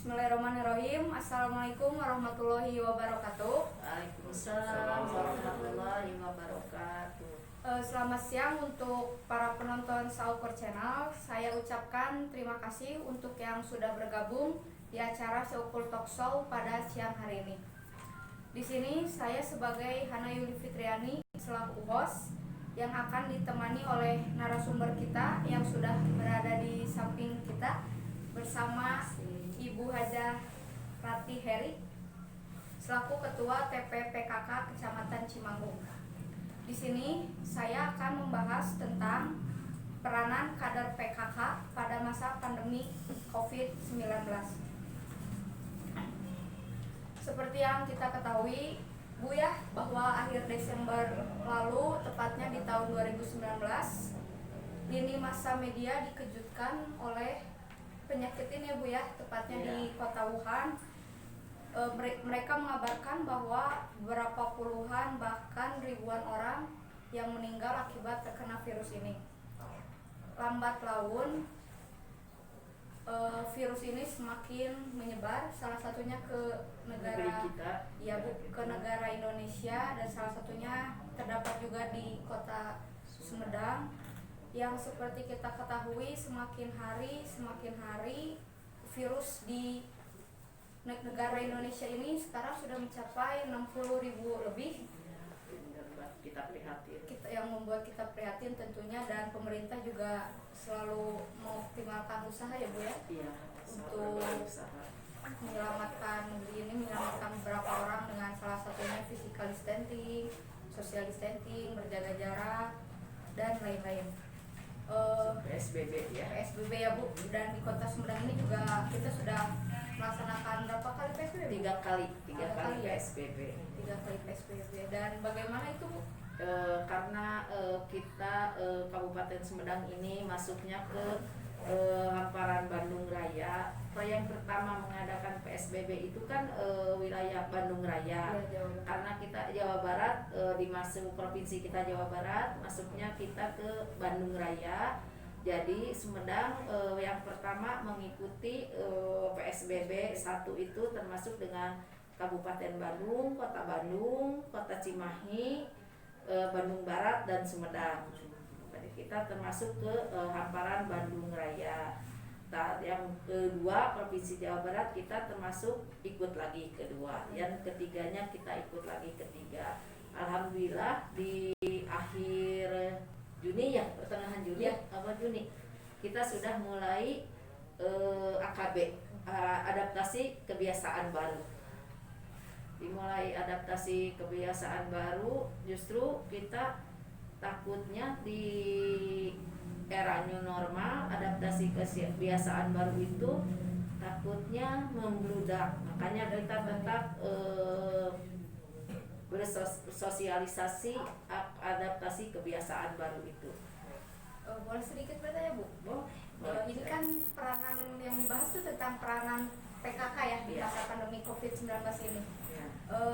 Bismillahirrahmanirrahim. Assalamualaikum warahmatullahi wabarakatuh. Waalaikumsalam warahmatullahi wabarakatuh. Selamat siang untuk para penonton Sauper Channel. Saya ucapkan terima kasih untuk yang sudah bergabung di acara Seukul Talk Show pada siang hari ini. Di sini saya sebagai Hana Yuli Fitriani selaku host yang akan ditemani oleh narasumber kita yang sudah berada di samping kita bersama Ibu Hajah Rati Heri selaku Ketua TPPKK Kecamatan Cimanggung. Di sini saya akan membahas tentang peranan kader PKK pada masa pandemi COVID-19. Seperti yang kita ketahui, Bu ya, bahwa akhir Desember lalu, tepatnya di tahun 2019, lini massa media dikejutkan oleh penyakit ini, Bu ya, tepatnya di kota Wuhan. Mereka mengabarkan bahwa beberapa puluhan bahkan ribuan orang yang meninggal akibat terkena virus ini. Lambat laun virus ini semakin menyebar, salah satunya ke negara kita. Ya Bu, ke negara Indonesia, dan salah satunya terdapat juga di kota Sumedang, yang seperti kita ketahui semakin hari virus di negara Indonesia ini sekarang sudah mencapai 60.000 lebih. Kita prihatin. Yang membuat kita prihatin tentunya, dan pemerintah juga selalu mengoptimalkan usaha ya Bu ya, Iya, untuk menyelamatkan beberapa orang dengan salah satunya physical distancing, social distancing, berjaga jarak, dan lain-lain. PSBB ya. PSBB ya Bu, dan di kota Sumedang ini juga kita sudah melaksanakan berapa kali PSBB? Tiga kali ya? PSBB. 3 kali PSBB. Dan bagaimana itu Bu? Karena kita Kabupaten Sumedang ini masuknya ke hamparan Bandung Raya. Yang pertama mengadakan PSBB itu kan wilayah Bandung Raya. Ya, karena kita Jawa Barat, dimasuk provinsi kita Jawa Barat, masuknya kita ke Bandung Raya. Jadi Sumedang yang pertama mengikuti PSBB 1 itu termasuk dengan Kabupaten Bandung, Kota Bandung, Kota Cimahi, Bandung Barat, dan Sumedang. Jadi kita termasuk ke hamparan Bandung Raya. Nah, yang kedua Provinsi Jawa Barat kita termasuk ikut lagi kedua. Yang ketiganya kita ikut lagi ketiga. Alhamdulillah di akhir Juni ya, pertengahan Juni Juni kita sudah mulai AKB, adaptasi kebiasaan baru. Dimulai adaptasi kebiasaan baru, justru kita takutnya di era new normal, adaptasi kebiasaan baru itu takutnya membludak. Makanya kita tetap bersosialisasi adaptasi kebiasaan baru itu. Boleh sedikit bertanya Bu? Ini Boleh. kan peranan yang dibahas itu tentang peranan PKK ya di masa pandemi COVID-19 ini.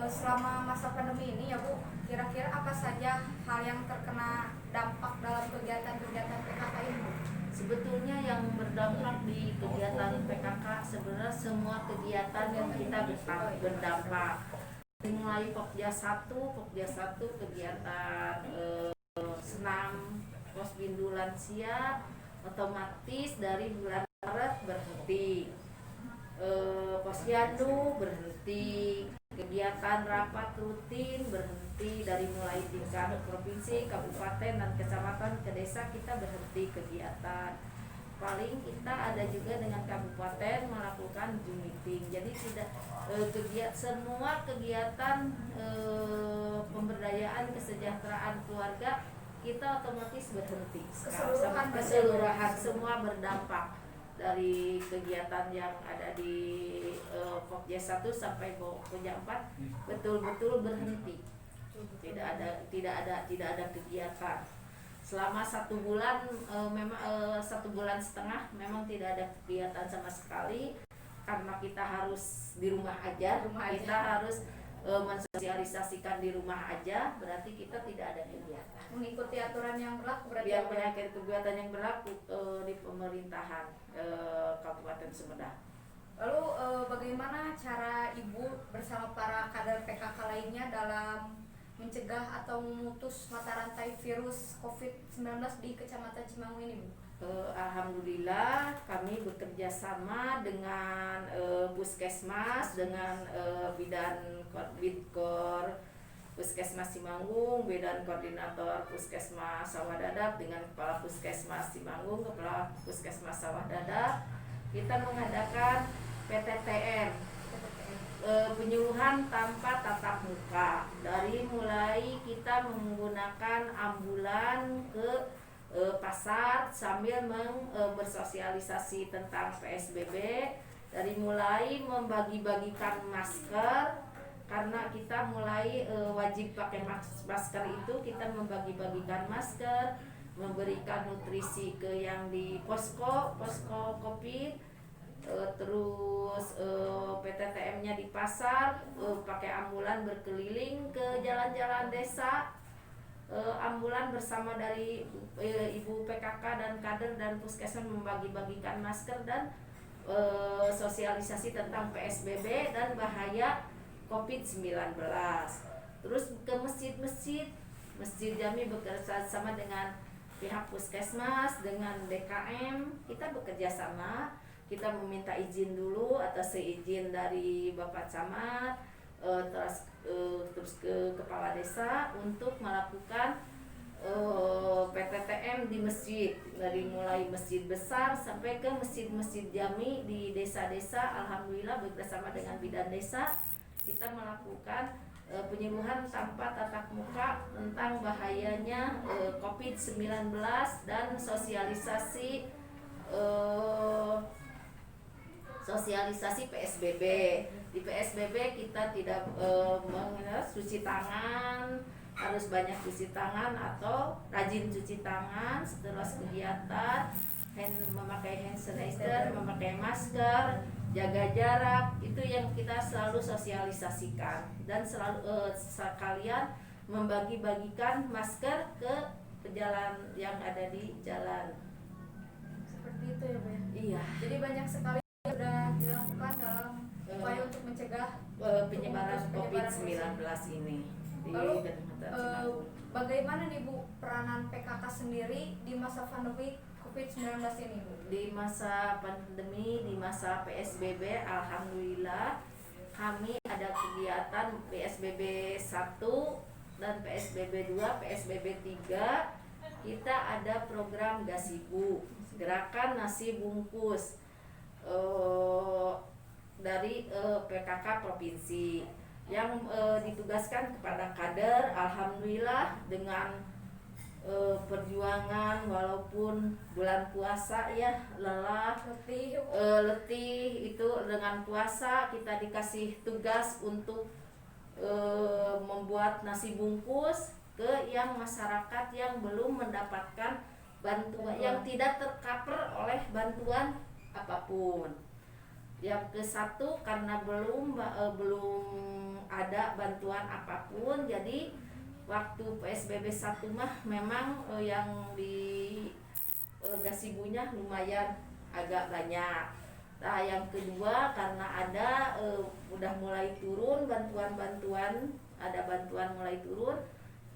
Selama masa pandemi ini ya Bu, kira-kira apa saja hal yang terkena dampak dalam kegiatan-kegiatan PKK ini Bu? Sebetulnya yang berdampak di kegiatan PKK sebenarnya semua kegiatan yang kita berdampak. Mulai Pokja 1 kegiatan senam Posbindu lansia otomatis dari bulan Maret berhenti. Posyandu berhenti, kegiatan rapat rutin berhenti dari mulai tingkat provinsi, kabupaten, dan kecamatan ke desa kita berhenti kegiatan. Paling kita ada juga dengan kabupaten melakukan Zoom meeting. Jadi tidak semua kegiatan pemberdayaan kesejahteraan keluarga kita otomatis berhenti. Keseluruhan semua berdampak dari kegiatan yang ada di Pokja 1 sampai Pokja 4 betul-betul berhenti. Tidak ada kegiatan. Selama 1 bulan memang 1 bulan setengah memang tidak ada kegiatan sama sekali karena kita harus di rumah aja. Kita harus mensosialisasikan di rumah aja, berarti kita tidak ada kegiatan. Mengikuti aturan yang berlaku berarti. Yang menyangkut kegiatan yang berlaku di pemerintahan Kabupaten Sumedang. Lalu bersama para kader PKK lainnya dalam mencegah atau memutus mata rantai virus COVID-19 di Kecamatan Cimangu ini, Bu? Alhamdulillah kami bekerja sama dengan Puskesmas, dengan Bidan Bidkor Puskesmas Simanggung, Bidan Koordinator Puskesmas Sawah Dadap dengan Kepala Puskesmas Simanggung, Kepala Puskesmas Sawah Dadap. Kita mengadakan PTTM, penyuluhan tanpa tatap muka. Dari mulai kita menggunakan ambulan ke pasar sambil bersosialisasi tentang PSBB, dari mulai membagi-bagikan masker, karena kita mulai wajib pakai masker itu, kita membagi-bagikan masker, memberikan nutrisi ke yang di posko COVID, terus PTTM-nya di pasar, pakai ambulan berkeliling ke jalan-jalan desa, ambulan bersama dari ibu PKK dan kader dan puskesmas membagi-bagikan masker dan sosialisasi tentang PSBB dan bahaya COVID-19. Terus ke masjid-masjid, Masjid Jami bekerja sama dengan pihak puskesmas, dengan DKM, kita bekerja sama. Kita meminta izin dulu atas seizin dari Bapak Camat, terus ke Kepala Desa untuk melakukan PTTM di masjid, dari mulai masjid besar sampai ke masjid-masjid jami di desa-desa. Alhamdulillah bersama dengan bidan desa kita melakukan penyuluhan tanpa tatap muka tentang bahayanya COVID-19 dan sosialisasi PSBB. Di PSBB kita tidak cuci tangan, harus banyak cuci tangan atau rajin cuci tangan setelah kegiatan, memakai hand sanitizer, memakai masker, jaga jarak, itu yang kita selalu sosialisasikan. Dan selalu sekalian membagi-bagikan masker ke jalan yang ada di jalan. Seperti itu ya, Bu ya? Iya. Jadi banyak sekali yang sudah dilakukan dalam upaya untuk mencegah penyebaran COVID-19 ini. Lalu bagaimana nih Bu peranan PKK sendiri di masa pandemi COVID-19 ini, Bu? Di masa pandemi, di masa PSBB, alhamdulillah kami ada kegiatan PSBB 1 dan PSBB 2, PSBB 3. Kita ada program Gasibu, gerakan nasi bungkus dari PKK provinsi yang ditugaskan kepada kader. Alhamdulillah dengan perjuangan walaupun bulan puasa ya lelah, letih itu dengan puasa kita dikasih tugas untuk membuat nasi bungkus ke yang masyarakat yang belum mendapatkan bantuan, yang tidak tercover oleh bantuan apapun. Yang ke satu karena belum ada bantuan apapun, jadi waktu PSBB 1 mah memang yang di Gasibunya lumayan agak banyak. Nah yang kedua karena ada udah mulai turun bantuan-bantuan, ada bantuan mulai turun,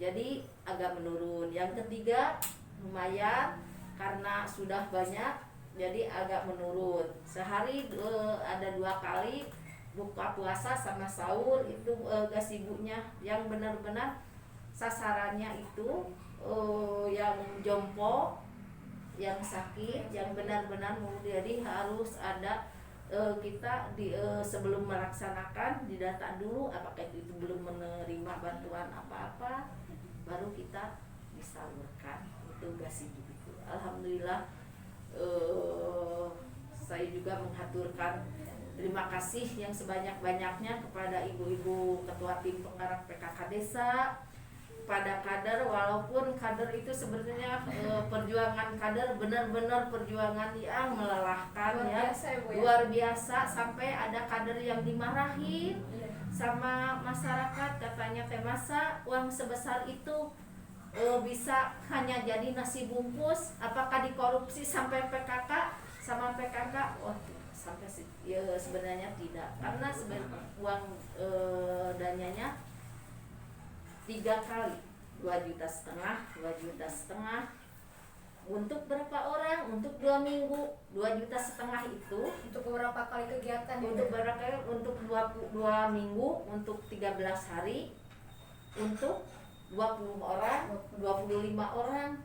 jadi agak menurun. Yang ketiga lumayan karena sudah banyak, jadi agak menurun. Sehari ada 2 kali buka puasa sama sahur, itu Gasibunya yang benar-benar sasarannya itu yang jompo, yang sakit, yang benar-benar mau, jadi harus ada kita sebelum melaksanakan didata dulu apakah itu belum menerima bantuan apa-apa, baru kita disalurkan. Itu Gasibu itu. Alhamdulillah saya juga menghaturkan terima kasih yang sebanyak-banyaknya kepada ibu-ibu ketua tim penggerak PKK desa, pada kader, walaupun kader itu sebenarnya perjuangan kader benar-benar perjuangan yang melelahkan, luar biasa, ya, Bu, ya? Luar biasa, sampai ada kader yang dimarahin sama masyarakat, katanya teh masa uang sebesar itu bisa hanya jadi nasi bungkus, apakah dikorupsi sampai PKK sama PKK. Wah, sampai ya sebenarnya tidak, karena uang dananya 3 kali, 2,5 juta, 2,5 juta. Untuk berapa orang? Untuk 2 minggu, 2,5 juta itu. Untuk beberapa kali kegiatan. Untuk berapa kali? Untuk 2 minggu, untuk 13 hari, untuk 20 orang, 25 orang.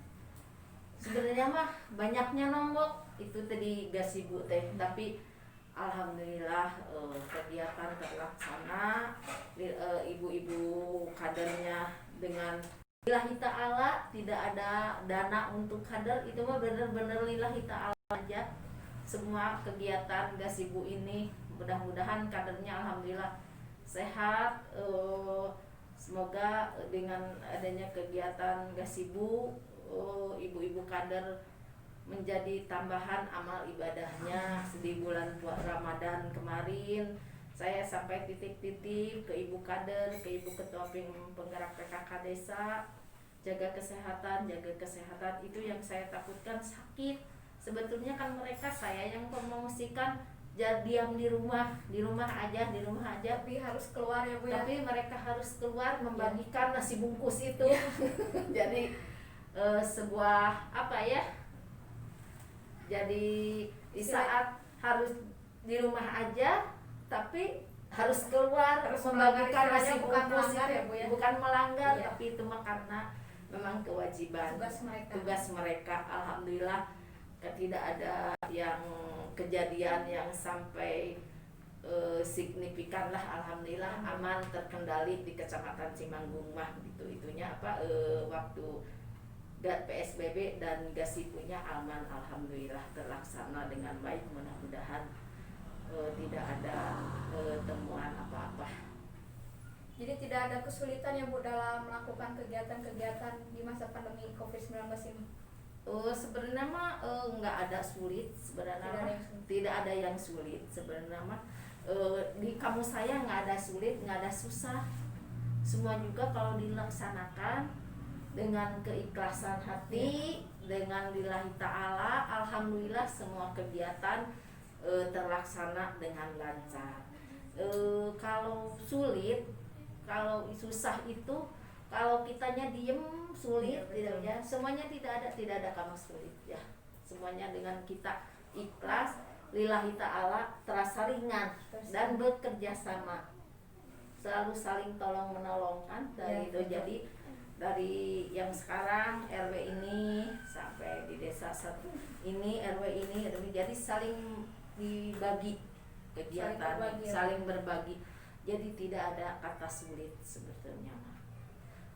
Sebenarnya mah banyaknya nombok itu tadi gasibu teh, tapi alhamdulillah kegiatan terlaksana, ibu-ibu kadernya dengan lillahi ta'ala, tidak ada dana untuk kader, itu mah bener-bener lillahi ta'ala aja. Semua kegiatan gasibu ini mudah-mudahan kadernya alhamdulillah sehat. Semoga dengan adanya kegiatan gasibu, ibu-ibu kader menjadi tambahan amal ibadahnya. Di bulan Ramadan kemarin saya sampai titip-titip ke ibu kader, ke ibu ketua penggerak PKK desa, jaga kesehatan. Itu yang saya takutkan sakit. Sebetulnya kan mereka saya yang promosikan diam di rumah aja. Tapi harus keluar ya Bu ya. Tapi mereka harus keluar membagikan nasi bungkus itu. Jadi sebuah apa ya? Jadi di saat harus di rumah aja, tapi harus keluar, harus membagikan nasi bungkus ya, Bu, ya? Bukan melanggar, Iya. tapi itu mah karena memang kewajiban, tugas mereka. Alhamdulillah tidak ada yang kejadian yang sampai signifikan lah. Alhamdulillah aman, terkendali di Kecamatan Cimanggung mah gitu. Itunya waktu PSBB dan gasibunya aman, alhamdulillah terlaksana dengan baik. Mudah-mudahan tidak ada temuan apa-apa. Jadi tidak ada kesulitan ya Bu dalam melakukan kegiatan-kegiatan di masa pandemi COVID-19 ini? Sebenarnya mah nggak ada sulit sebenarnya. Tidak ada yang sulit sebenarnya mah. Di kampus saya nggak ada sulit, nggak ada susah. Semua juga kalau dilaksanakan dengan keikhlasan hati, dengan lillahi ta'ala, alhamdulillah semua kegiatan terlaksana dengan lancar. Kalau sulit, kalau susah itu, kalau kitanya diem sulit, tidak ya. Semuanya tidak ada kamu sulit ya. Semuanya dengan kita ikhlas, lillahi ta'ala, terasa ringan dan bekerja sama. Selalu saling tolong menolongkan dari itu. Jadi dari yang sekarang RW ini sampai di desa satu ini RW ini, jadi saling dibagi kegiatan, saling berbagi. Jadi tidak ada kata sulit sebetulnya.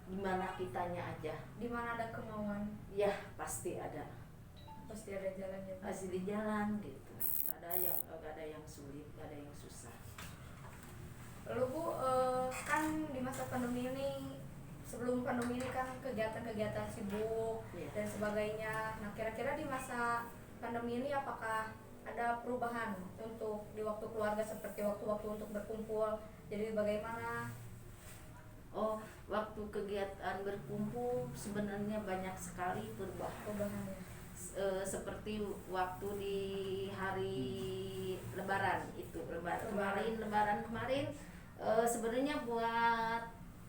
Dimana kitanya aja, dimana ada kemauan, ya pasti ada jalannya. Pasti di jalan gitu. Gak ada yang sulit, gak ada yang susah. Lalu Bu, kan di masa pandemi ini, sebelum pandemi ini kan kegiatan-kegiatan sibuk dan sebagainya. Nah, kira-kira di masa pandemi ini apakah ada perubahan untuk di waktu keluarga, seperti waktu-waktu untuk berkumpul? Jadi bagaimana? Waktu kegiatan berkumpul sebenarnya banyak sekali perubahannya. Seperti waktu di hari Lebaran itu, Lebaran kemarin sebenarnya buat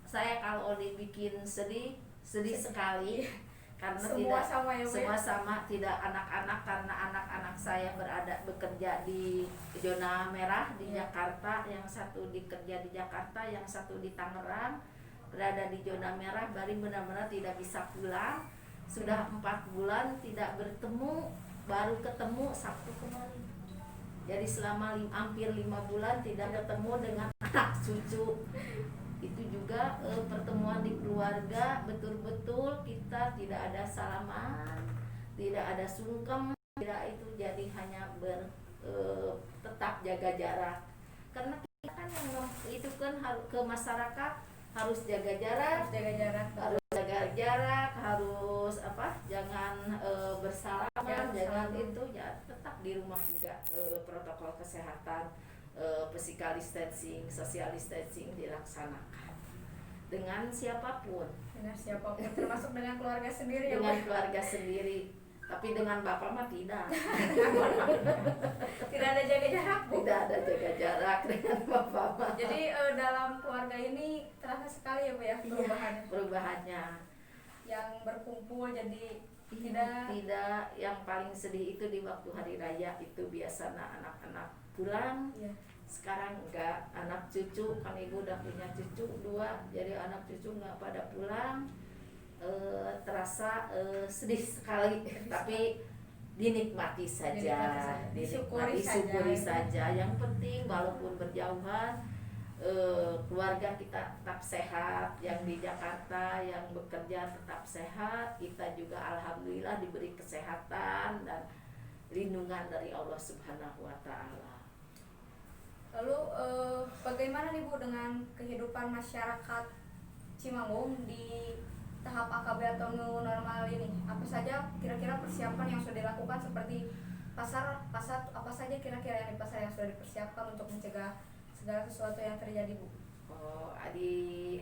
saya kalau dibikin sedih sekali karena semua sama ya, semua sama, tidak anak-anak, karena anak-anak saya bekerja di zona merah di Jakarta, yang satu bekerja di Jakarta, yang satu di Tangerang, berada di zona merah. Bari benar-benar tidak bisa pulang, sudah 4 bulan tidak bertemu, baru ketemu Sabtu kemarin. Jadi selama hampir 5 bulan tidak ketemu dengan anak cucu. Itu juga pertemuan di keluarga, betul-betul kita tidak ada salaman, tidak ada sungkem, tidak itu, jadi hanya tetap jaga jarak. Karena kita kan yang itu kan ke masyarakat harus jaga jarak, harus jangan bersalaman, jangan itu ya, tetap di rumah juga protokol kesehatan, physical distancing, social distancing dilaksanakan dengan siapapun, termasuk dengan keluarga sendiri. Dengan keluarga sendiri. Tapi dengan bapak mah tidak. Tidak ada jaga jarak, Bu. Tidak ada jaga jarak dengan bapak mah. Jadi dalam keluarga ini terasa sekali ya Bu ya perubahannya. Perubahannya. Yang berkumpul jadi Tidak. Yang paling sedih itu di waktu hari raya itu biasa anak-anak pulang. Iya. Sekarang enggak, anak cucu kan ibu udah punya cucu 2, jadi anak cucu enggak pada pulang. Terasa sedih sekali, tapi dinikmati saja, disyukuri saja. Yang penting walaupun berjauhan, keluarga kita tetap sehat, yang di Jakarta yang bekerja tetap sehat, kita juga alhamdulillah diberi kesehatan dan lindungan dari Allah Subhanahu wa Ta'ala. Lalu bagaimana nih Bu dengan kehidupan masyarakat Cimanggung di tahap AKB atau new normal ini? Apa saja kira-kira persiapan yang sudah dilakukan, seperti pasar apa saja kira-kira yang di pasar yang sudah dipersiapkan untuk mencegah segala sesuatu yang terjadi, Bu? Di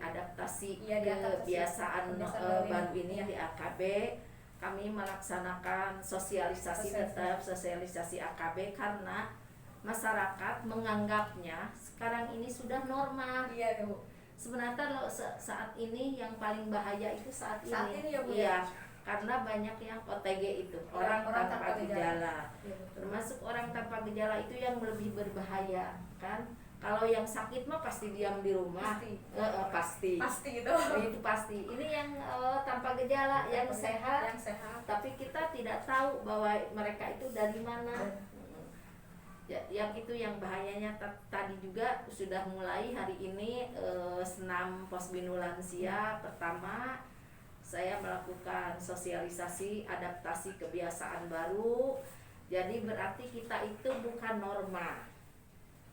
adaptasi Kebiasaan kebiasaan baru ini ya. Di AKB kami melaksanakan sosialisasi AKB karena masyarakat menganggapnya sekarang ini sudah normal. Iya, Bu. Sebenarnya saat ini yang paling bahaya itu saat ini ya, Bu. Iya, karena banyak yang OTG itu, orang tanpa gejala. Ya, termasuk orang tanpa gejala itu yang lebih berbahaya kan. Kalau yang sakit mah pasti diam di rumah, pasti itu. Itu pasti. Ini yang tanpa gejala, yang sehat, tapi kita tidak tahu bahwa mereka itu dari mana. Yang itu yang bahayanya. Tadi juga sudah mulai hari ini senam Posbinu Lansia pertama. Saya melakukan sosialisasi adaptasi kebiasaan baru. Jadi berarti kita itu bukan norma,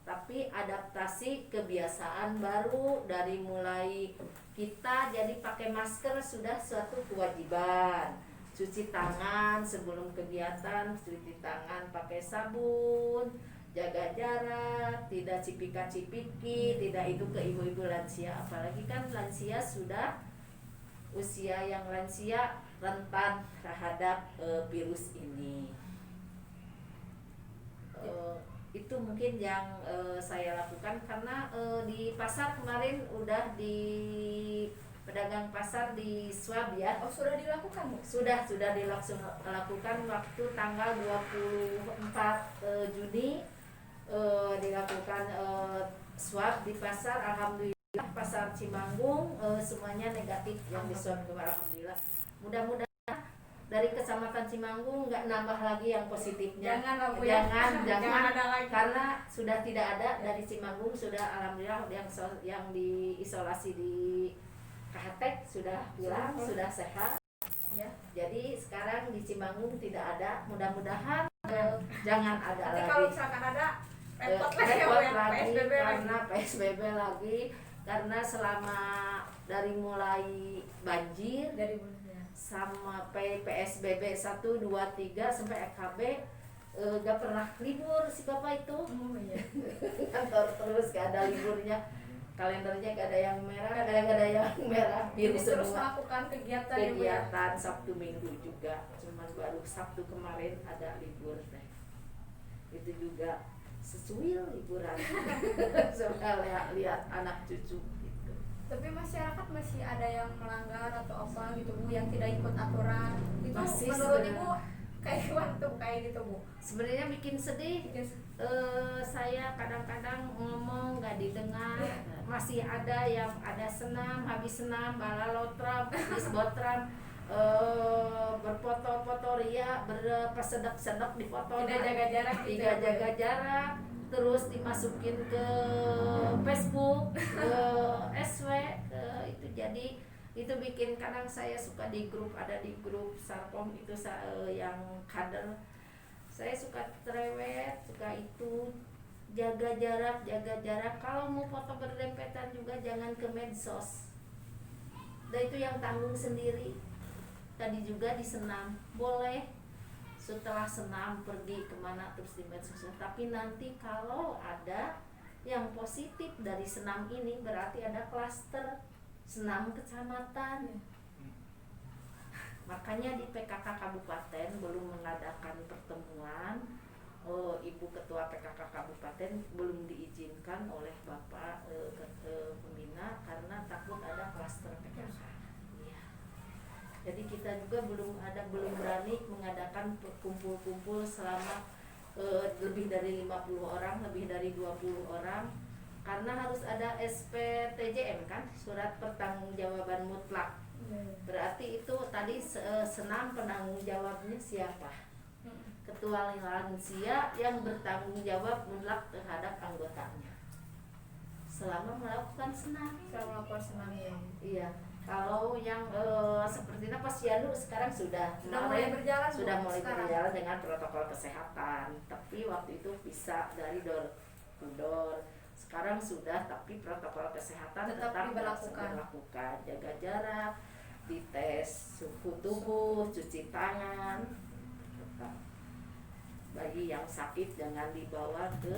tapi adaptasi kebiasaan baru. Dari mulai kita jadi pakai masker sudah suatu kewajiban, cuci tangan sebelum kegiatan, cuci tangan pakai sabun, jaga jarak, tidak cipika-cipiki, tidak itu ke ibu-ibu lansia. Apalagi kan lansia sudah usia yang lansia rentan terhadap virus ini. Itu mungkin yang saya lakukan karena di pasar kemarin udah di pedagang pasar di swab ya. Sudah dilakukan, Bu? Sudah dilakukan waktu tanggal 24 Juni dilakukan swab di pasar. Alhamdulillah pasar Cimanggung semuanya negatif yang di swab kemarin, alhamdulillah. Mudah-mudahan dari kecamatan Cimanggung nggak nambah lagi yang positifnya. Jangan ada lagi. Karena sudah tidak ada. Dari Cimanggung sudah alhamdulillah yang diisolasi di Kahatek sudah pulang, sudah sehat. Ya. Jadi sekarang di Cimanggung tidak ada. Mudah-mudahan jangan ada lagi. Kalau misalkan ada repot lagi karena PSBB lagi. Karena selama dari mulai banjir sama PSBB 1, 2, 3 sampai EKB gak pernah libur si bapak itu. Iya. Kantor terus gak ada liburnya, kalendernya gak ada yang merah, biru semua. Terus melakukan kegiatan Sabtu Minggu juga, cuman baru Sabtu kemarin ada libur teh. Itu juga sesuai liburan. Soalnya lihat anak cucu gitu. Tapi masyarakat masih ada yang melanggar atau apa gitu, Bu, yang tidak ikut aturan. Itu masih menurut Ibu kayak gitu, Bu? Sebenarnya bikin sedih. Saya kadang-kadang ngomong gak didengar. Masih ada yang ada senam, habis senam balalotram, habis botram, berfoto-foto ria, berpesedek-sedek di foto, tidak jaga jarak, terus dimasukin ke Facebook, ke SW, itu jadi itu bikin kadang saya suka ada di grup Sarpom itu yang kader, saya suka cerewet, suka itu jaga jarak. Kalau mau foto berdempetan juga jangan ke medsos, dan itu yang tanggung sendiri. Tadi juga di senam boleh setelah senam pergi kemana terus di medsos, tapi nanti kalau ada yang positif dari senam ini berarti ada klaster senam kecamatan. Makanya di PKK Kabupaten belum mengadakan pertemuan. Ibu Ketua PKK Kabupaten belum diizinkan oleh Bapak pembina karena takut ada klaster PKK. Iya. Jadi kita juga belum berani mengadakan kumpul-kumpul selama lebih dari 50 orang, lebih dari 20 orang karena harus ada SPTJM kan, surat pertanggungjawaban mutlak. Berarti itu tadi senam penanggung jawabnya siapa? Ketua lansia yang bertanggung jawab mutlak terhadap anggotanya selama melakukan senam. Ya. Iya. Kalau yang seperti Posyandu sekarang sudah mulai berjalan, berjalan dengan protokol kesehatan. Tapi waktu itu bisa dari door to door. Sekarang sudah, tapi protokol kesehatan tetap diberlakukan. Jaga jarak, dites suhu tubuh, cuci tangan. Tetap. Bagi yang sakit jangan dibawa ke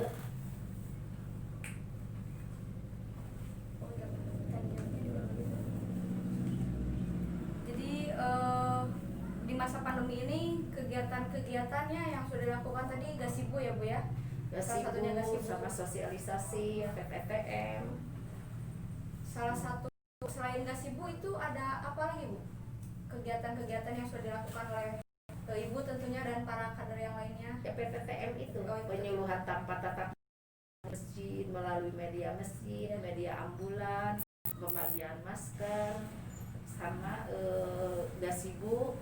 di masa pandemi ini kegiatan-kegiatannya yang sudah dilakukan tadi gazebo ya Bu ya? Gazebo sama sosialisasi, PPTM. Salah satu selain gazebo itu ada apa lagi Bu? Kegiatan-kegiatan yang sudah dilakukan oleh Ibu tentunya dan para kader yang lainnya. Ya PPTM itu penyuluhan tanpa tatap masjid melalui media masjid, media ambulans, pembagian masker, sama gazebo.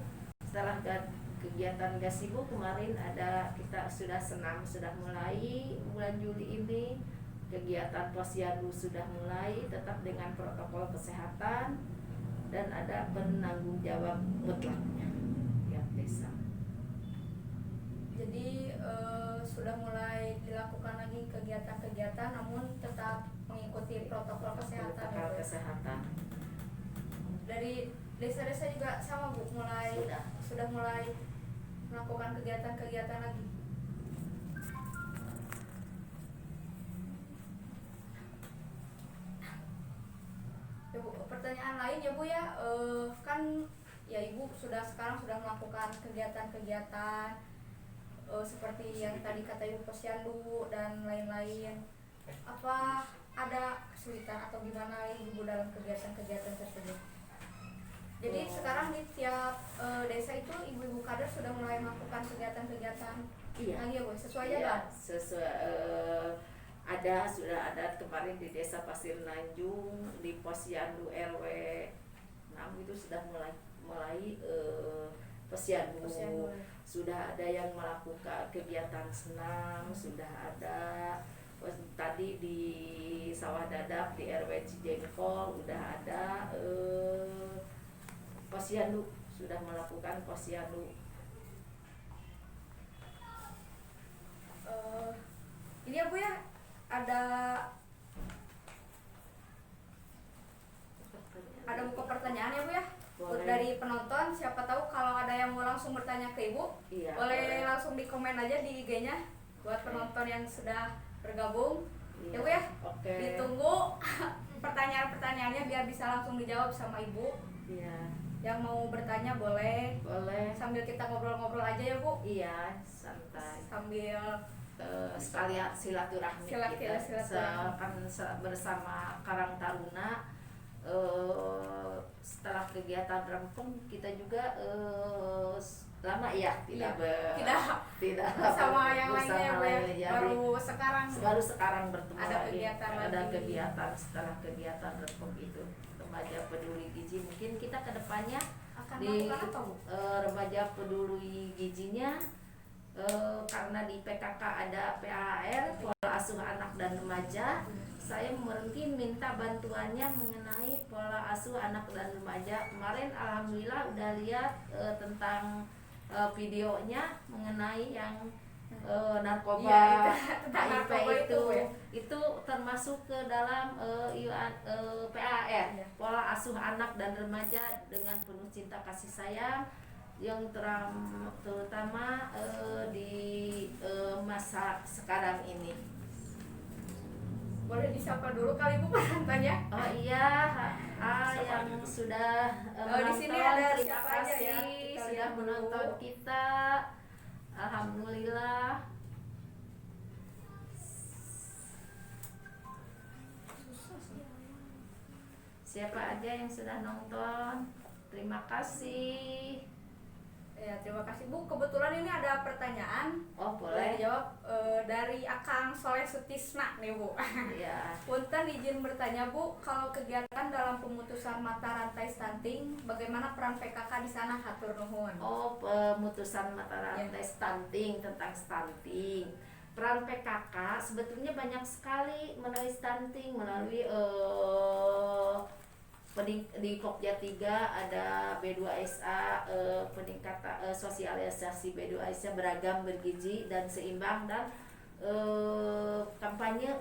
Setelah kegiatan gazebo kemarin kita sudah mulai bulan Juli ini. Kegiatan Posyandu sudah mulai tetap dengan protokol kesehatan dan ada penanggung jawab mutlaknya tiap desa. Jadi sudah mulai dilakukan lagi kegiatan-kegiatan namun tetap mengikuti protokol kesehatan. Dari desa-desa juga sama Bu, sudah mulai melakukan kegiatan-kegiatan lagi. Ya Bu, pertanyaan lain ya Bu ya, kan ya Ibu sekarang sudah melakukan kegiatan-kegiatan seperti yang tadi kata Ibu Posyandu dan lain-lain. Apa ada kesulitan atau gimana Ibu dalam kegiatan-kegiatan tersebut? Jadi sekarang di tiap desa itu ibu-ibu kader sudah mulai melakukan kegiatan-kegiatan lagi ya Bu, sesuai ya? Sudah ada kemarin di desa Pasir Nanjung, di Posyandu RW 6 itu sudah mulai Posyandu. Sudah ada yang melakukan kegiatan senam, sudah ada tadi di Sawah Dadap di RW Cijengkol udah ada Posyandu, sudah melakukan Posyandu. Ini ya Bu ya, ada buku pertanyaan ya Bu ya. Boleh. Dari penonton, siapa tahu kalau ada yang mau langsung bertanya ke Ibu, boleh langsung di komen aja di IG-nya buat penonton yang sudah bergabung. Ya Bu ya. Ditunggu pertanyaan-pertanyaannya biar bisa langsung dijawab sama Ibu. Iya. Yang mau bertanya boleh. Sambil kita ngobrol-ngobrol aja ya Bu. Iya, santai. Sambil sekalian silaturahmi kita kan bersama Karang Taruna. Setelah kegiatan rampung kita juga lama ya tidak sama yang lainnya baru sekarang bertemu ada lagi. Kegiatan setelah kegiatan rampung itu remaja peduli gizi. Mungkin kita kedepannya akan di remaja peduli gizinya karena di PKK ada PAR, pola asuh anak dan remaja. Saya mungkin minta bantuannya mengenai pola asuh anak dan remaja. Kemarin alhamdulillah udah lihat tentang videonya mengenai yang narkoba, HIV itu termasuk ke dalam PAR, pola asuh anak dan remaja dengan penuh cinta kasih sayang yang terutama di masa sekarang ini. Boleh disapa dulu kali Bu penontonnya. Oh iya, yang sudah Di sini menonton, ada terima siapa aja ya? kasih Kita sudah lihat dulu. menonton kita. Alhamdulillah. Siapa aja yang sudah nonton? Terima kasih. Ya, terima kasih Bu. Kebetulan ini ada pertanyaan. Oh, Boleh boleh. dijawab dari Akang Soleh Sutisna nih Bu. Ya. Punten izin bertanya Bu, kalau kegiatan dalam pemutusan mata rantai stunting, bagaimana peran PKK di sana? Hatur nuhun. Oh, pemutusan mata rantai stunting, tentang stunting. Peran PKK sebetulnya banyak sekali melalui stunting, melalui di Pokja 3 ada B2SA, peningkatan sosialisasi B2SA beragam, bergizi dan seimbang, dan kampanye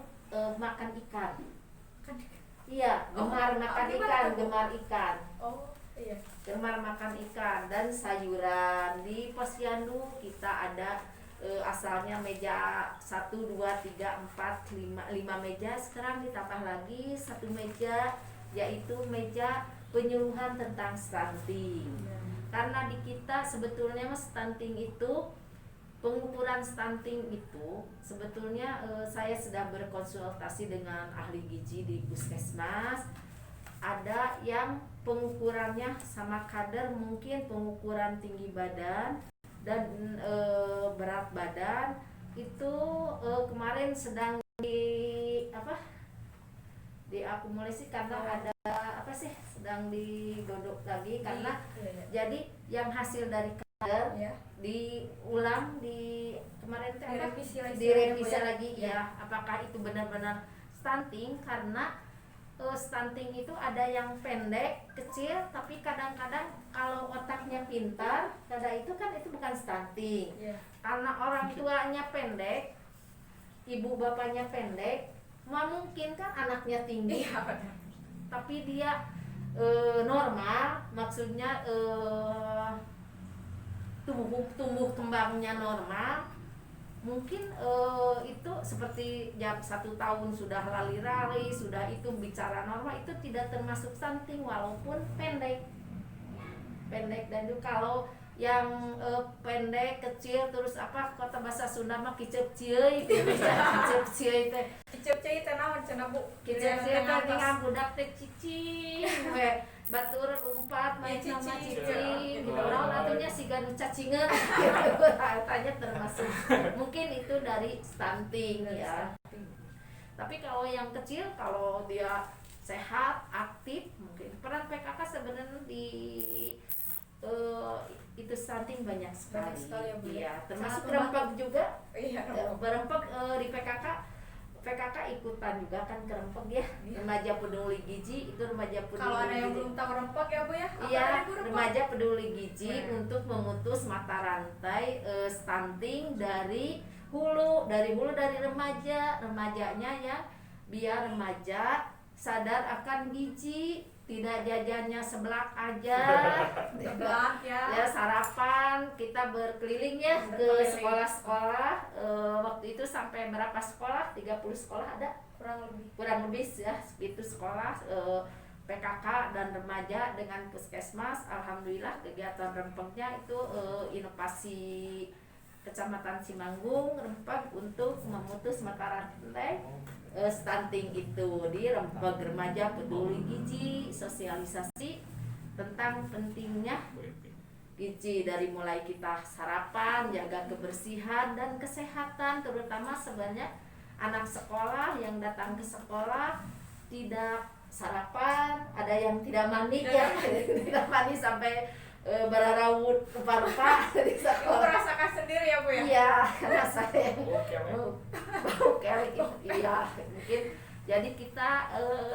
makan ikan. Iya, gemar makan ikan, gemar ikan. Oh, iya. Gemar makan ikan dan sayuran. Di Posyandu kita ada asalnya meja 1, 2, 3, 4, 5 meja, sekarang ditambah lagi 1 meja, yaitu meja penyuluhan tentang stunting. Karena di kita sebetulnya stunting itu, pengukuran stunting itu sebetulnya saya sudah berkonsultasi dengan ahli gizi di puskesmas. Ada yang pengukurannya sama kader, mungkin pengukuran tinggi badan dan berat badan itu kemarin sedang diakumulasi karena ada sedang digodok lagi, karena jadi yang hasil dari kader diulang di kemarin direvisi lagi ya, apakah itu benar-benar stunting, karena stunting itu ada yang pendek, kecil, tapi kadang-kadang kalau otaknya pintar, itu kan itu bukan stunting. Karena orang tuanya pendek, ibu bapaknya pendek, mungkin kan anaknya tinggi, tapi dia normal, maksudnya tumbuh kembangnya normal, mungkin itu seperti jam 1 tahun sudah lari-lari, sudah itu bicara normal, itu tidak termasuk stunting walaupun pendek. Dan itu kalau yang pendek, kecil, terus kota bahasa Sunda mah kicep cieuy, kicep cieuy teh. Kicep cieuy teh naon cenah Bu? Kicep cieuy teh dengan budak teh cicing we batur umpat main sama cicing gitu. Naon atunya siga nu cacingeun gitu. Tanya termasuk mungkin itu dari stunting ya. Tapi kalau yang kecil, kalau dia sehat, aktif, mungkin peran PKK sebenarnya di itu stunting banyak sekali ya Bu. Iya, termasuk rempeg juga. Iya, berempeg di PKK ikutan juga kan ke rempeg ya. Remaja peduli gizi itu remaja peduli. Kalau ada yang belum tahu rempeg ya Bu ya. Iya, remaja peduli gizi untuk memutus mata rantai stunting dari hulu dari remajanya ya, biar remaja sadar akan gizi, tidak jajannya seblak aja, seblak ya sarapan. Kita berkeliling ya ke sekolah-sekolah, waktu itu sampai berapa sekolah, 30 sekolah ada kurang lebih ya, itu sekolah PKK dan remaja dengan puskesmas. Alhamdulillah kegiatan rempegnya itu inovasi Kecamatan Simanggung, rempeg untuk memutus mata rantai stunting itu di rempeg remaja peduli gizi, sosialisasi tentang pentingnya gizi dari mulai kita sarapan, jaga kebersihan dan kesehatan, terutama sebenarnya anak sekolah yang datang ke sekolah tidak sarapan, ada yang tidak mandi ya, tidak mandi sampai berarawut rupa-rupa di sekolah. Ibu merasakan sendiri ya Bu ya? Iya, karena saya bau kelek itu. Iya, mungkin jadi kita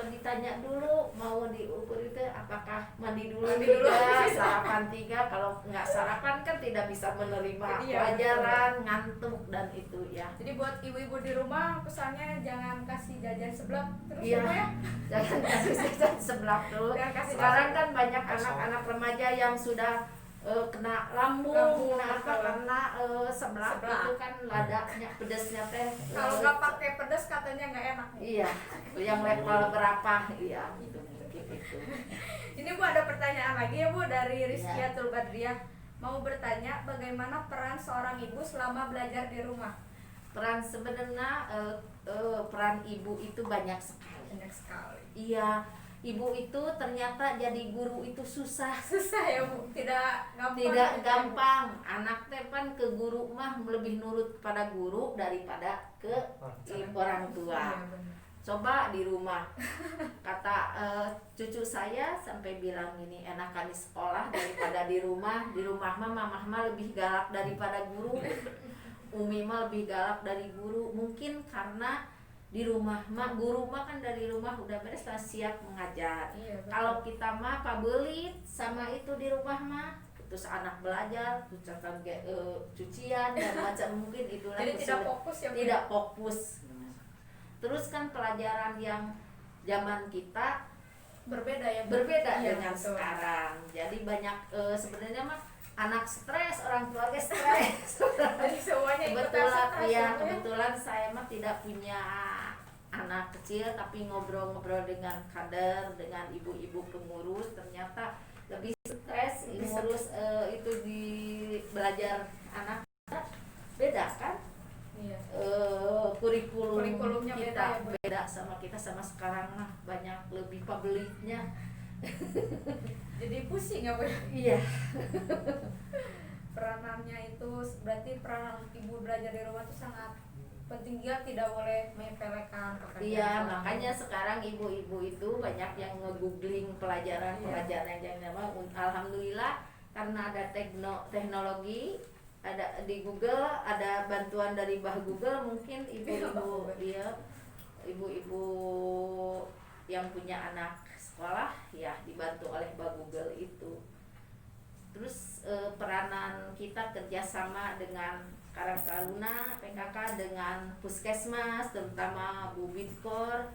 ditanya dulu mau diukur itu apakah mandi dulu 3, sarapan 3. Kalau nggak sarapan kan tidak bisa menerima pelajaran, ngantuk dan itu ya. Jadi buat ibu-ibu di rumah pesannya jangan kasih jajan seblak terus ya, ya. Jangan kasih jajan seblak dulu. Sekarang kan banyak anak-anak remaja yang sudah kena lambung, kena apa, karena seblak itu kan ladanya pedesnya teh. Kalau nggak pakai pedas katanya nggak enak. Iya, yang level berapa? Iya, itu mungkin itu. Ini Bu ada pertanyaan lagi ya Bu dari Iya. Rizkiatul Badriah. Mau bertanya bagaimana peran seorang ibu selama belajar di rumah? Peran sebenarnya peran ibu itu banyak sekali. Banyak sekali. Iya, ibu itu ternyata jadi guru itu susah. Susah ya Bu, tidak gampang. Tidak gampang. Anak teh kan ke guru mah lebih nurut pada guru daripada ke orang tua. Iya, benar. Coba di rumah, kata cucu saya sampai bilang gini, enakan di sekolah daripada di rumah. Di rumah mah mamah mah lebih galak daripada guru, Umi mah lebih galak dari guru. Mungkin karena di rumah mah guru mah kan dari rumah udah beres lah, siap mengajar. Iya, betul. Kalau kita mah pabelit sama itu di rumah mah, terus anak belajar, ucapan cucian dan macam mungkin itulah. Jadi tidak fokus ya Bu? Tidak fokus. Terus kan pelajaran yang zaman kita Berbeda ya Bu? berbeda Iya, dengan betul. sekarang. Jadi banyak sebenarnya mah anak stres, orang tua ge stres. Jadi semuanya ikut Kebetulan stres ya, Bu, kebetulan saya mah tidak punya anak kecil, tapi ngobrol-ngobrol dengan kader, dengan ibu-ibu pengurus, ternyata lebih stres ngurus itu di belajar anak. Beda kan? Iya. Kurikulumnya Kurikulumnya beda kita ya, Bu? beda sama kita sama sekarang mah banyak lebih pabelitnya. Jadi pusing ya Bu? Iya. Peranannya itu berarti peranan ibu belajar di rumah itu sangat penting juga, tidak boleh menyepelekan pekerjaan. Iya, suami. makanya sekarang ibu-ibu itu banyak yang nge-googling pelajaran-pelajaran yang nama. Alhamdulillah karena ada teknologi, ada di Google, ada bantuan dari Mbah Google, mungkin ibu-ibu ibu-ibu yang punya anak sekolah ya dibantu oleh Mbah Google itu. Terus peranan kita kerjasama dengan Karang Taruna PKK dengan Puskesmas, terutama Bu Bidkor,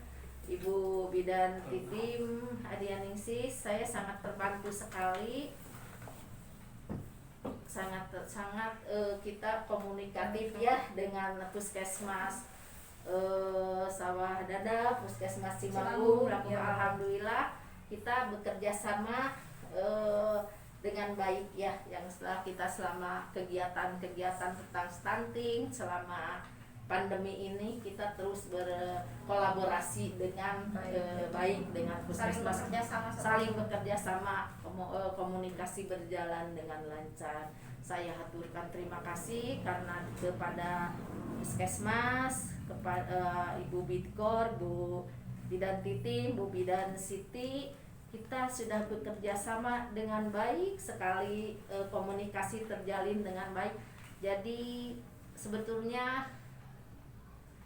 Ibu Bidan Titim Adianingsih, saya sangat terbantu sekali. Sangat kita komunikatif ya dengan Puskesmas Sawah Dada, Puskesmas Cimanggung. Ya. Alhamdulillah kita bekerja sama dengan baik ya, yang setelah kita selama kegiatan-kegiatan tentang stunting selama pandemi ini kita terus berkolaborasi dengan baik dengan Puskesmas, saling bekerja sama, komunikasi berjalan dengan lancar. Saya haturkan terima kasih karena kepada Puskesmas, kepada Ibu Bidkor, Bu Bidan Titim, Bu Bidan Siti, kita sudah bekerja sama dengan baik sekali, komunikasi terjalin dengan baik. Jadi sebetulnya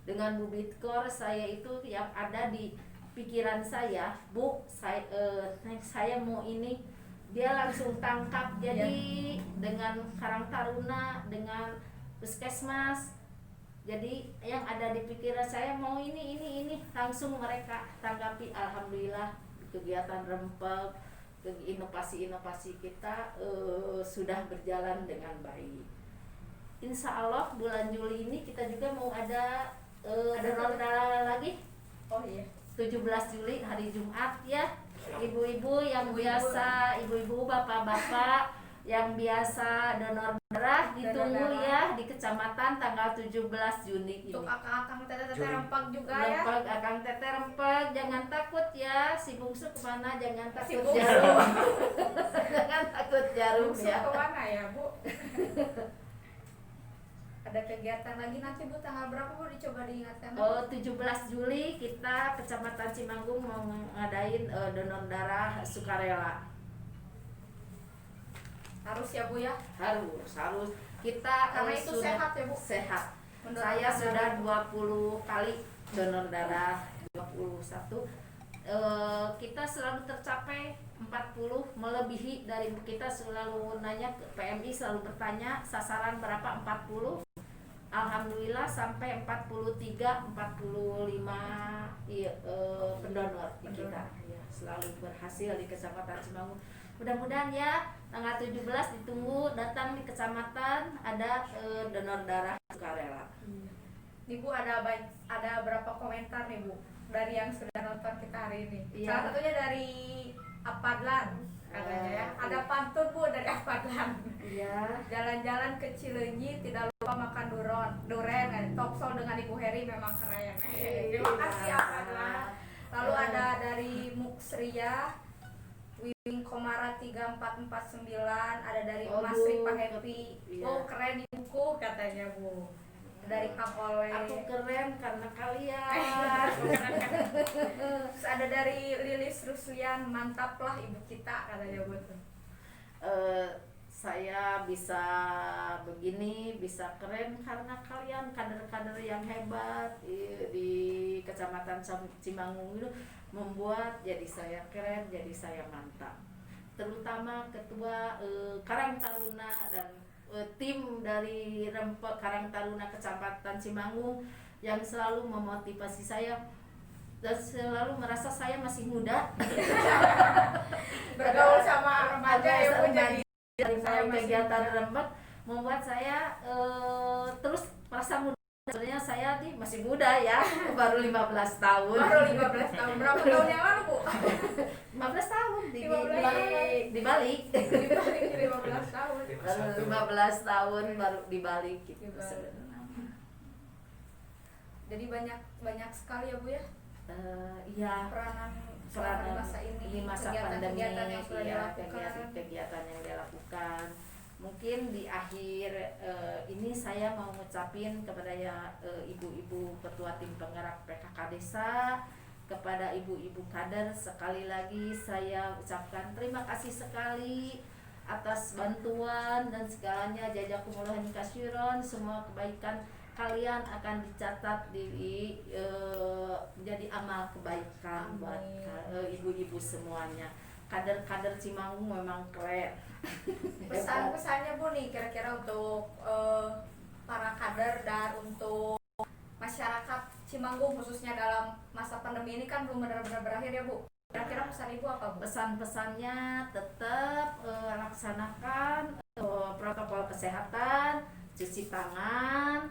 dengan Bu Bidkor saya itu yang ada di pikiran saya, Bu, saya mau ini, dia langsung tangkap. Jadi dengan Karang Taruna, dengan Puskesmas, jadi yang ada di pikiran saya mau ini langsung mereka tanggapi. Alhamdulillah kegiatan rempel, inovasi-inovasi kita sudah berjalan dengan baik. Insya Allah bulan Juli ini kita juga mau ada donor darah lagi. Oh iya. 17 Juli hari Jumat ya. Ibu-ibu yang biasa, ibu-ibu, bapak-bapak yang biasa donor darah ditunggu ya di kecamatan tanggal 17 Juni ini. Untuk akang-akang teteh rempang juga ya. Rempeg, akang teteh rempeg, jangan takut ya. Si bungsu kemana? Jangan takut bungsu. jarum. Jangan takut jarum Bungsu ya. kemana ya Bu? Ada kegiatan lagi nanti Bu, tanggal berapa Bu, dicoba diingatkan? 17 Juli kita Kecamatan Cimanggung mau ngadain donor darah sukarela. Harus ya Bu ya? Harus kita Karena itu sudah sehat ya Bu? Sehat. Menurut Saya Anda? sudah 20 kali donor darah, 21. Kita selalu tercapai 40, melebihi dari kita selalu nanya ke PMI, selalu bertanya sasaran berapa, 40. Alhamdulillah sampai 43, 45 pendonor di kita ya, selalu berhasil di Kecamatan Cimanggung. Mudah-mudahan ya tanggal 17 ditunggu datang di kecamatan ada donor darah sukarela. Nih Bu, ada berapa komentar nih Bu dari yang sudah nonton kita hari ini. Iya. Salah satunya dari Apadlan katanya ya. Ada pantun Bu dari Apadlan. Iya. Jalan-jalan ke Cileunyi tidak lupa makan duren. Talkshow dengan Ibu Heri memang keren. Terima kasih Apadlan. Lalu ada dari Muksria Wiwing Komara 3449, ada dari Mas Ripa Happy. Iya. Oh keren nih buku katanya Bu. Dari Kang Oleh. Aku keren karena kalian. Terus ada dari Lilis Ruslian, mantaplah ibu kita katanya Bu. Saya bisa begini, bisa keren karena kalian kader-kader yang hebat di Kecamatan Cimangung itu membuat jadi saya keren, jadi saya mantap. Terutama ketua Karang Taruna dan tim dari Rempek Karang Taruna Kecamatan Cimangung yang selalu memotivasi saya dan selalu merasa saya masih muda. Bergaul sama remaja ya Bu, jadi saya kegiatan Rempek membuat saya terus merasa muda. Sebenarnya saya masih muda ya, baru 15 tahun. Baru 15 tahun. Berapa tahun yang lalu Bu? 15 tahun di 15 balik. Di balik 15 tahun. Baru 15 tahun baru di balik gitu Di balik. sebenarnya. Jadi banyak sekali ya Bu ya Iya, peranan peranan masa ini, di masa pandemi, kegiatan yang sudah iya, dilakukan. kegiatan yang dilakukan. Mungkin di akhir ini saya mau ngucapin kepada ibu-ibu ketua tim penggerak PKK desa, kepada ibu-ibu kader, sekali lagi saya ucapkan terima kasih sekali atas bantuan dan segalanya. Jazakumullah khairan, semua kebaikan kalian akan dicatat menjadi amal kebaikan. Amin. Buat ibu-ibu semuanya. Kader-kader Cimangung memang keren. Pesan-pesannya Bu nih kira-kira untuk para kader dan untuk masyarakat Cimangung khususnya dalam masa pandemi ini kan belum benar-benar berakhir ya Bu. Kira-kira pesan Ibu apa Bu? Pesan-pesannya tetap laksanakan protokol kesehatan, cuci tangan,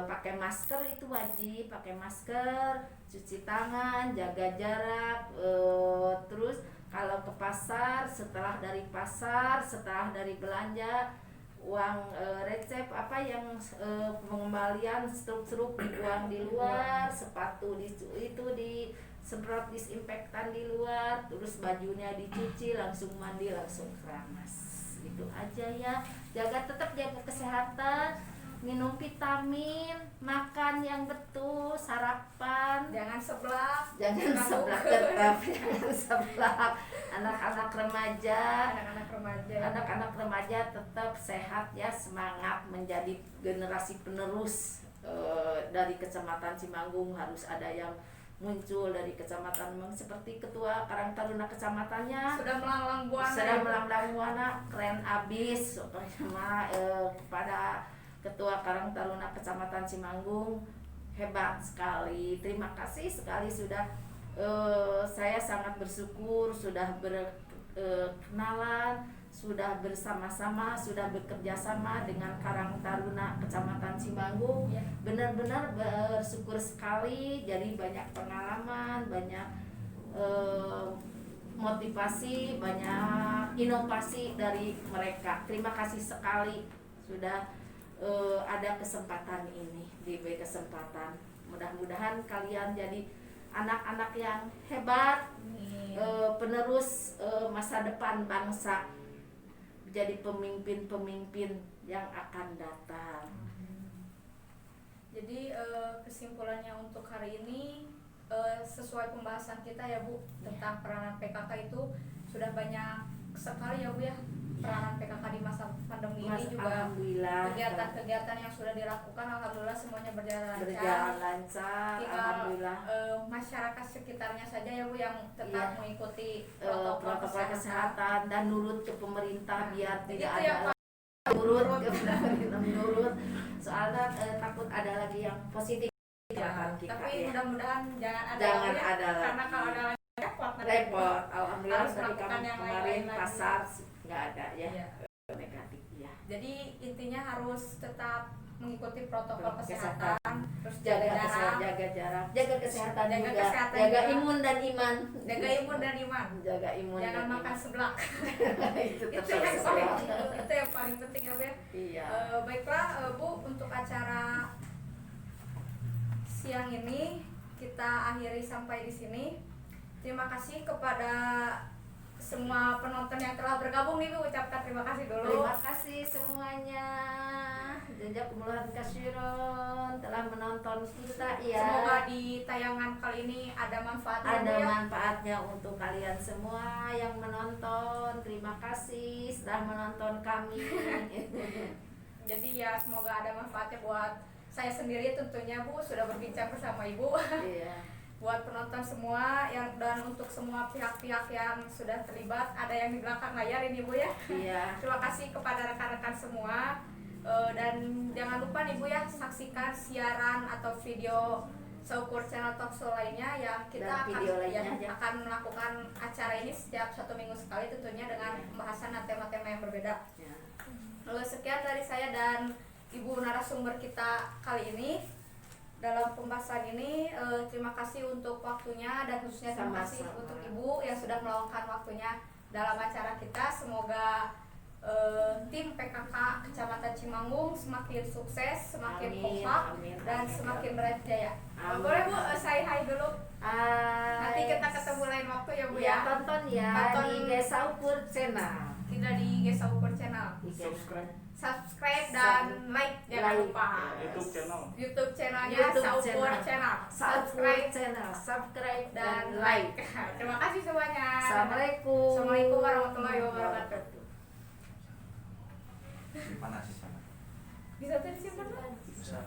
pakai masker itu wajib, pakai masker, cuci tangan, jaga jarak, terus kalau ke pasar, setelah dari belanja uang recep apa yang pengembalian struk dibuang di luar, sepatu itu disemprot disinfektan di luar, terus bajunya dicuci, langsung mandi, langsung keramas. Itu aja ya, tetap jaga kesehatan, minum vitamin, makan yang betul, sarapan, jangan seblak tetap jangan seblak. Anak-anak remaja tetap sehat ya, semangat menjadi generasi penerus dari Kecamatan Cimangung. Harus ada yang muncul dari kecamatan seperti ketua Karang Taruna kecamatannya sudah melanglang buana, keren abis. Pokoknya kepada ketua Karang Taruna Kecamatan Cimangung hebat sekali. Terima kasih sekali sudah saya sangat bersyukur sudah berkenalan, sudah bersama-sama, sudah bekerja sama dengan Karang Taruna Kecamatan Cimangung. Ya. Benar-benar bersyukur sekali, jadi banyak pengalaman, banyak motivasi, banyak inovasi dari mereka. Terima kasih sekali sudah ada kesempatan ini, diberi kesempatan. Mudah-mudahan kalian jadi anak-anak yang hebat, penerus masa depan bangsa, jadi pemimpin-pemimpin yang akan datang. Jadi kesimpulannya untuk hari ini sesuai pembahasan kita ya Bu tentang peranan PKK itu sudah banyak sekali ya Bu ya peranan PKK di masa pandemi ini juga. Kegiatan-kegiatan yang sudah dilakukan alhamdulillah semuanya berjalan lancar. Alhamdulillah. Masyarakat sekitarnya saja ya Bu yang tetap mengikuti protokol kesehatan dan nurut ke pemerintah biar tidak ada menurut soalnya takut ada lagi yang positif. Tapi mudah-mudahan jangan ada lagi. Karena kalau ada lagi repot. Alhamdulillah Harus tadi melakukan yang kemarin lain-lain lagi. pasar nggak ada ya Iya. negatif ya. Jadi intinya harus tetap mengikuti protokol Kesehatan. kesehatan, terus Jaga jaga kesehatan, jarak, jaga jarak, jaga kesehatan Jaga juga, kesehatan jaga juga. imun dan iman, jaga imun dan iman. jaga imun Jangan dan makan iman. seblak. itu itu tetap yang salah. itu yang paling penting ya Bu ya. Iya. Baiklah Bu, untuk acara siang ini kita akhiri sampai di sini. Terima kasih kepada semua penonton yang telah bergabung nih Bu, ucapkan terima kasih dulu. Terima kasih semuanya. Jazakumullah khairan telah menonton kita ya. Semoga di tayangan kali ini ada manfaatnya Ada Bu ya. manfaatnya untuk kalian semua yang menonton. Terima kasih sudah menonton kami. Jadi ya semoga ada manfaatnya buat saya sendiri tentunya Bu, sudah berbincang bersama Ibu. Iya. Buat penonton semua yang dan untuk semua pihak-pihak yang sudah terlibat, ada yang di belakang layar ini Bu ya. Iya. Terima kasih kepada rekan-rekan semua. Dan jangan lupa nih Bu ya, saksikan siaran atau video Saukur Channel Talkshow lainnya yang kita Dan video lainnya ya. akan melakukan acara ini setiap 1 minggu sekali, tentunya dengan pembahasan dan tema-tema yang berbeda. Ya. Sekian dari saya dan Ibu narasumber kita kali ini dalam pembahasan ini. Terima kasih untuk waktunya dan khususnya terima kasih Sama-sama. untuk Ibu yang sudah meluangkan waktunya dalam acara kita. Semoga tim PKK Kecamatan Cimanggung semakin sukses, semakin Amin, kompak amin, dan amin. semakin berjaya. Amin. Boleh Bu, saya hai dulu. Nanti kita ketemu lain waktu ya Bu Ya, ya. tonton ya Tonton. di Gesaukur Channel. Kita di Gesaukur Channel. Subscribe dan like, jangan Like. lupa. YouTube channel. YouTube channelnya YouTube Saukur channel. Channel. Saukur Channel, subscribe dan dan like. like. Terima kasih semuanya. Assalamualaikum. Assalamualaikum warahmatullahi wabarakatuh. Panas di sana. Bisa tadi siapa? Bisa.